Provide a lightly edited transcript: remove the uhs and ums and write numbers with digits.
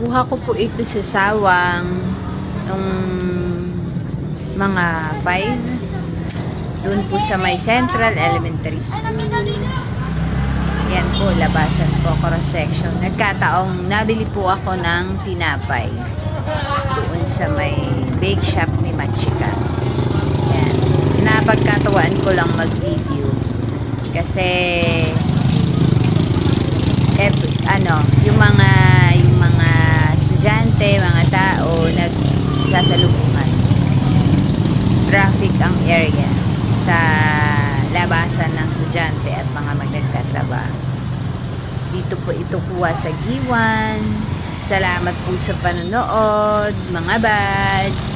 Kuha ko po ito sa sawang nung mga 5 doon po sa may Central Elementary School. Yan po, labasan po, cross section. Nagkataong nabili po ako ng tinapay doon sa may bake shop ni Machika. Yan. Napagkatuwaan ko lang mag-video kasi yung mga estudyante, mga tao nagsasalubungan. Traffic ang area sa labasan ng estudyante at mga magtatrabaho. Dito po ito kuha sa Giwan. Salamat po sa panonood, mga bads.